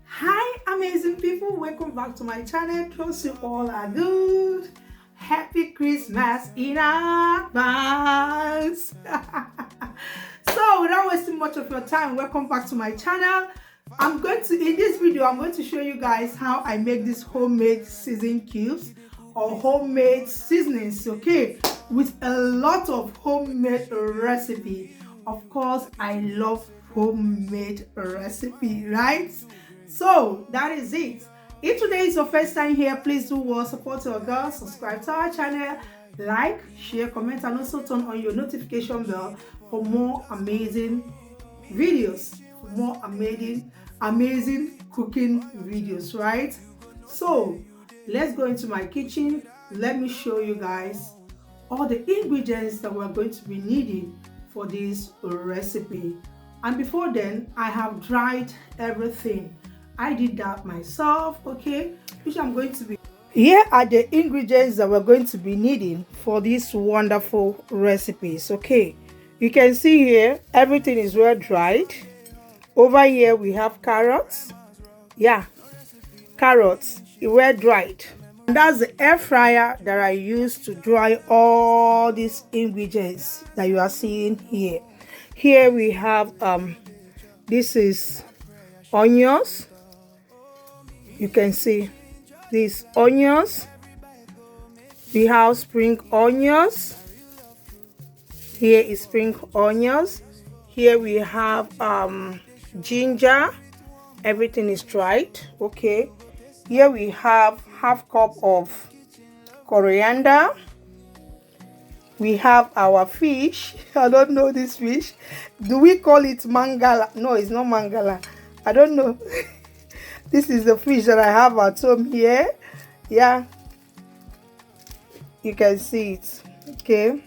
Hi amazing people, welcome back to my channel. Trust you all are good. Happy Christmas in advance. So without wasting much of your time, welcome back to my channel. In this video I'm going to show you guys how I make this homemade seasoning cubes or homemade seasonings, okay, with a lot of homemade recipe. Of course, I love homemade recipe, right? So that is it. If today is your first time here, please do support your girl, subscribe to our channel, like, share, comment, and also turn on your notification bell for more amazing videos, for more amazing cooking videos, right? So let's go into my kitchen. Let me show you guys all the ingredients that we're going to be needing for this recipe. And before then, I have dried everything. I did that myself, okay, which I'm going to be. Here are the ingredients that we're going to be needing for these wonderful recipes, okay. You can see here everything is well dried. Over here we have carrots. Yeah, carrots, well dried. And that's the air fryer that I use to dry all these ingredients that you are seeing here. Here we have this is onions. You can see these onions. We have spring onions. Here is spring onions. Here we have ginger. Everything is dried, okay. Here we have half cup of coriander. We have our fish. I don't know this fish. Do we call it mangala? No, it's not mangala. I don't know. This is the fish that I have at home here. Yeah, you can see it, okay.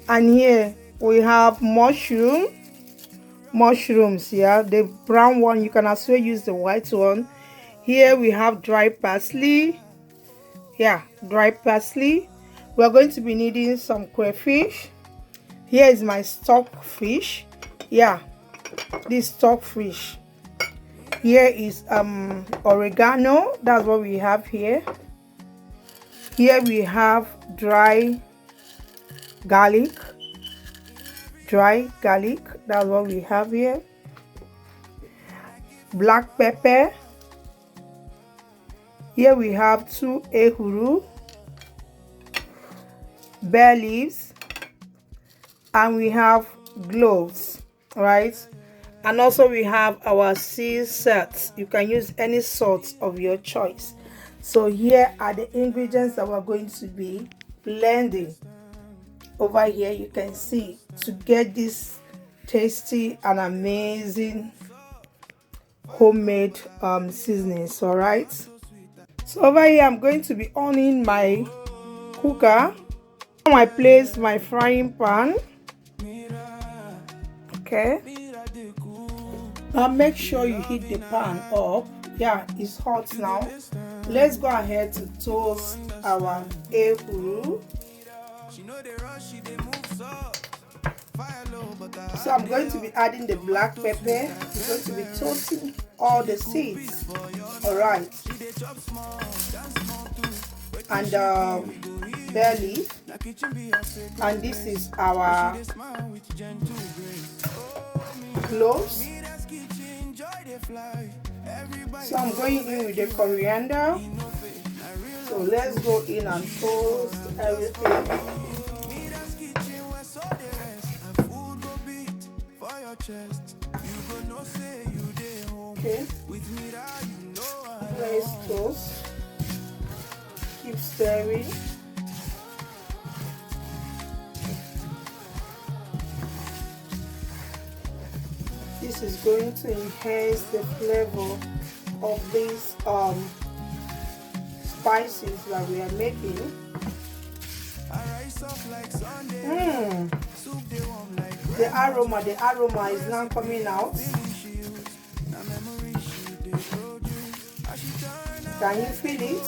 And here we have mushrooms. Yeah, the brown one. You can also use the white one. Here we have dry parsley. Yeah, dry parsley. We're going to be needing some crayfish. Here is my stock fish. Yeah, this stock fish. Here is oregano. That's what we have here. Here we have dry garlic. That's what we have here. Black pepper. Here we have 2 ehuru, bay leaves, and we have cloves, right? And also we have our sea salt. You can use any salt of your choice. So here are the ingredients that we're going to be blending. Over here you can see to get this tasty and amazing homemade seasonings, all right. So over here I'm going to be on my cooker. Now I place my frying pan, okay. Now make sure you heat the pan up. Yeah, it's hot now. Let's go ahead to toast our ehuru. So I'm going to be adding the black pepper. I'm going to be toasting all the seeds, all right, and bay leaf, and this is our cloves. So I'm going in with the coriander. So let's go in and toast everything. Okay, let's toast. Keep stirring. This is going to enhance the flavor of these spices that we are making. The aroma is now coming out. Can you feel it?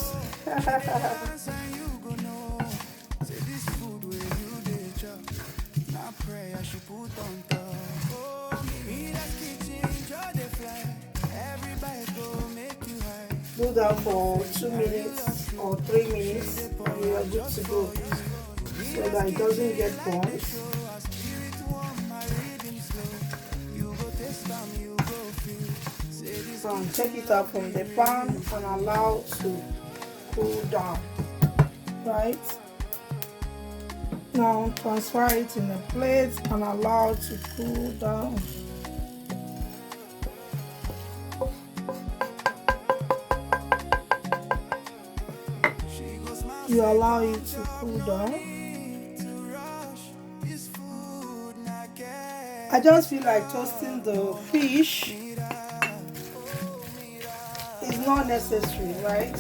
Do that for 2 minutes or 3 minutes and you are good to go, so that it doesn't get burnt. So take it out from the pan and allow to cool down. Right, now transfer it in a plate and allow it to cool down. You allow it to cool down. I just feel like toasting the fish is not necessary, right?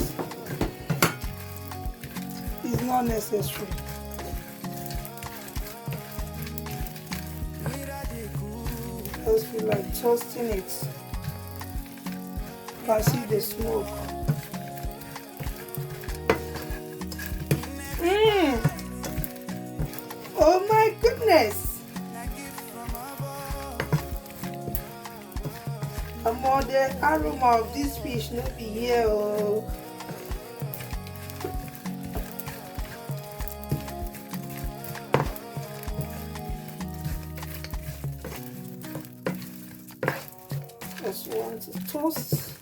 It's not necessary. I just feel like toasting it. You can see the smoke. Oh my goodness! Among the aroma of this fish no be here. Oh. Just want to toast.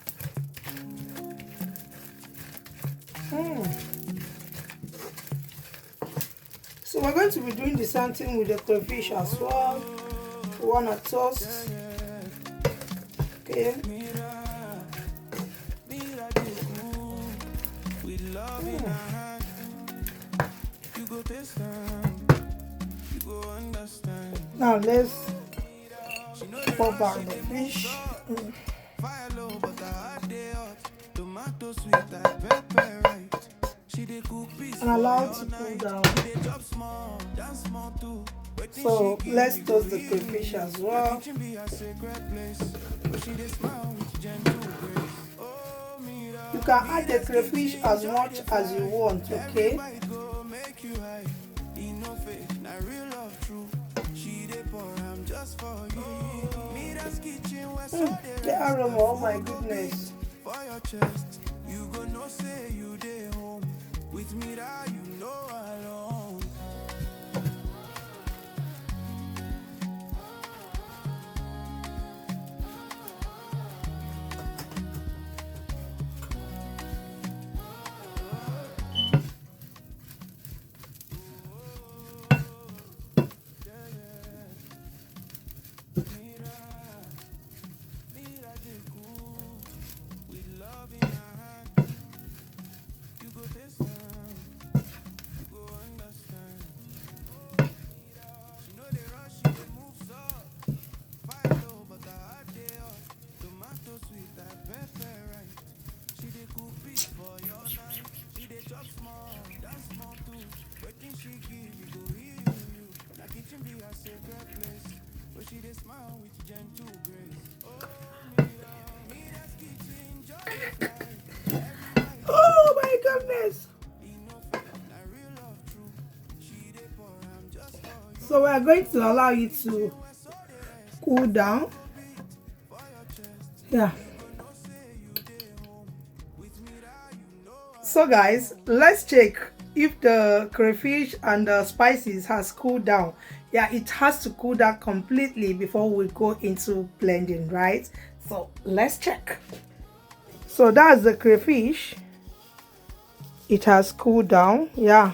So we're going to be doing the same thing with the crayfish as well. We want to toast. Okay. Now let's pour back the fish. And allow it to cool down. So let's toast the crayfish as well. You can add the crayfish as much as you want, okay? The aroma, oh my goodness. You go no say you dey home with me that you know alone. Oh my goodness. So we are going to allow you to cool down. Yeah. So guys, let's check if the crayfish and the spices has cooled down. Yeah, it has to cool down completely before we go into blending, right? So let's check. So that's the crayfish. It has cooled down. Yeah,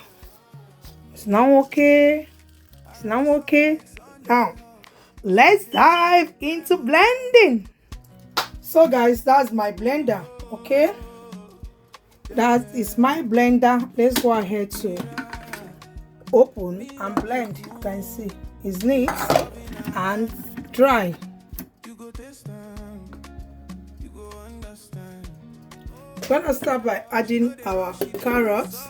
it's now okay. It's now okay. Now let's dive into blending. So guys, that's my blender. Okay, that is my blender. Let's go ahead to open and blend. You can see it's neat and dry. We're gonna start by adding our carrots.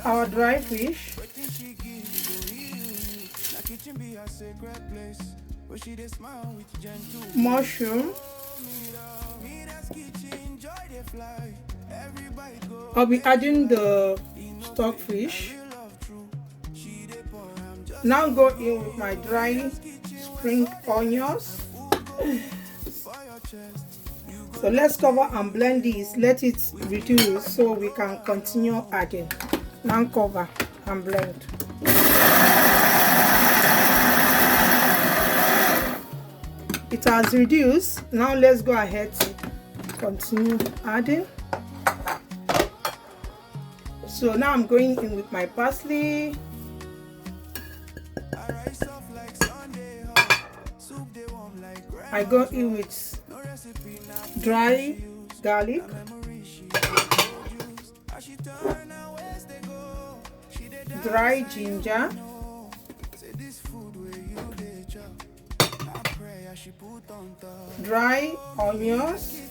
Our dry fish. Mushroom. I'll be adding the stockfish. Now go in with my dry spring onions. So let's cover and blend this. Let it reduce so we can continue adding. Now cover and blend. It has reduced. Now let's go ahead to continue adding. So now I'm going in with my parsley. I go in with dry garlic, dry ginger, dry onions.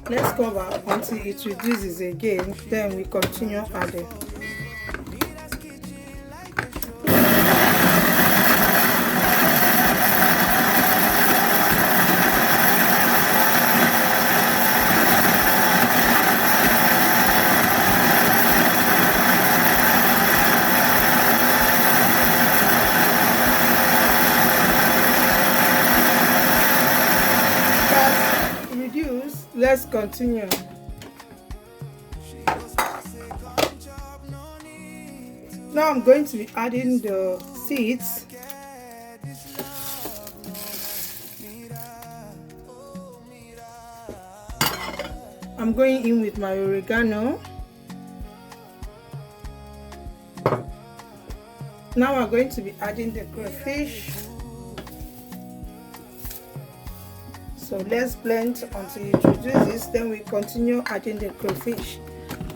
Let's cover until it reduces again, then we continue adding. Let's continue. Now I'm going to be adding the seeds. I'm going in with my oregano. Now we're going to be adding the crayfish. So let's blend until it reduces, then we continue adding the crayfish.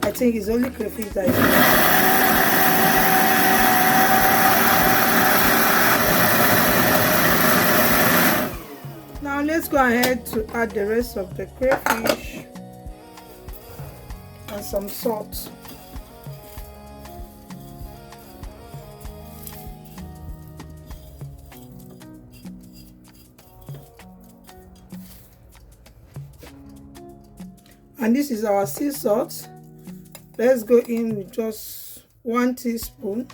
I think it's only crayfish that is. Now let's go ahead to add the rest of the crayfish and some salt. And this is our sea salt. Let's go in with just 1 teaspoon.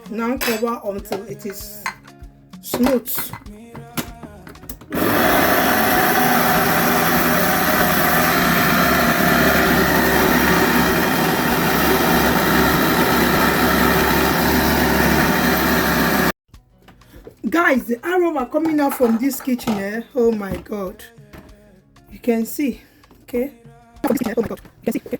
Now cover until it is smooth. Guys, the aroma coming out from this kitchen, eh? Oh my god. You can see, okay? Oh my god, you can see, okay?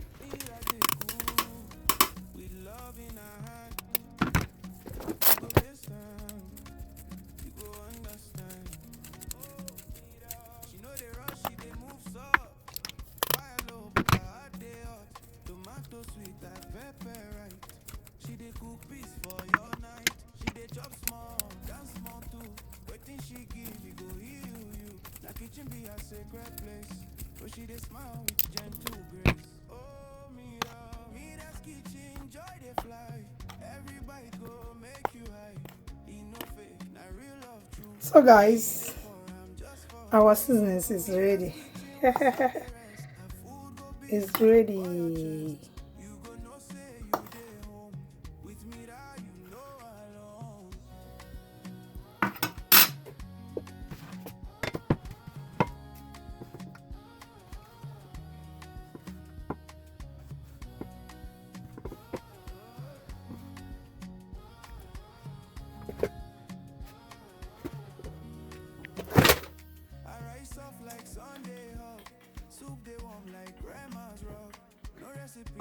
So guys, our seasonings is ready. It's ready.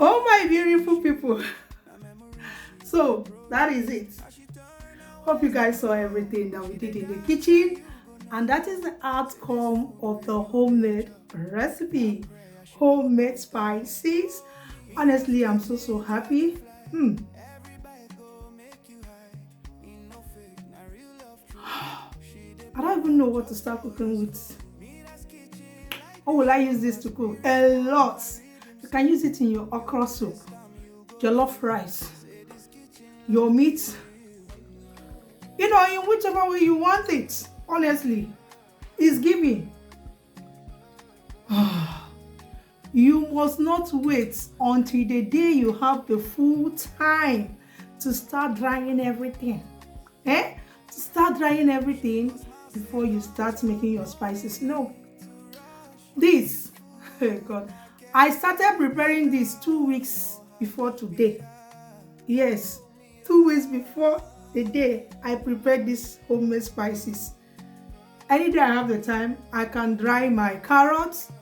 Oh my beautiful people, so that is it. Hope you guys saw everything that we did in the kitchen, and that is the outcome of the homemade recipe, homemade spices. Honestly, I'm so happy. I don't even know what to start cooking with. How will I use this to cook? A lot. You can use it in your okra soup, jollof rice, your meat, you know, in whichever way you want it. Honestly, It's giving. You must not wait until the day you have the full time to start drying everything. To start drying everything before you start making your spices. No. This, oh God, I started preparing this 2 weeks before today. Yes, 2 weeks before the day I prepared this homemade spices. Any day I have the time, I can dry my carrots,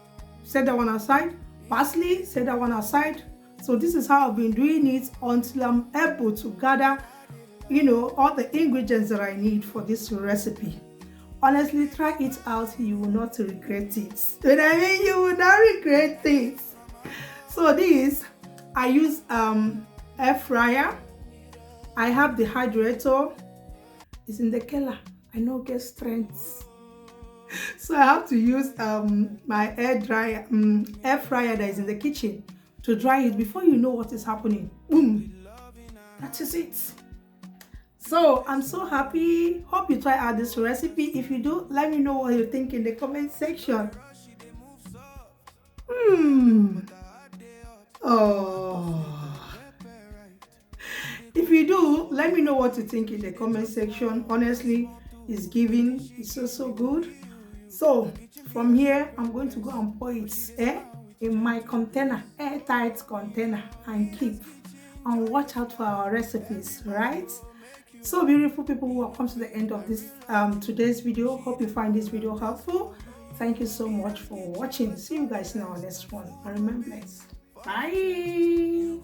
set that one aside, parsley, set that one aside. So this is how I've been doing it until I'm able to gather, all the ingredients that I need for this recipe. Honestly, try it out. You will not regret it. When I mean, you will not regret it. So this, I use air fryer. I have the hydrator. It's in the keller. I know get strength. So I have to use my air fryer that is in the kitchen to dry it. Before you know what is happening, boom, that is it. So I'm so happy. Hope you try out this recipe. If you do, let me know what you think in the comment section. Oh, if you do, let me know what you think in the comment section. Honestly, it's giving. It's so good. So from here, I'm going to go and pour it in my container, airtight container, and keep and watch out for our recipes, right? So beautiful people who have come to the end of this today's video. Hope you find this video helpful. Thank you so much for watching. See you guys in our next one, and remember, bye.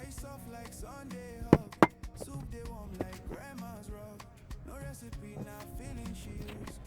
Soft like Sunday hug, soup they warm like grandma's rug. No recipe, not feeling she used.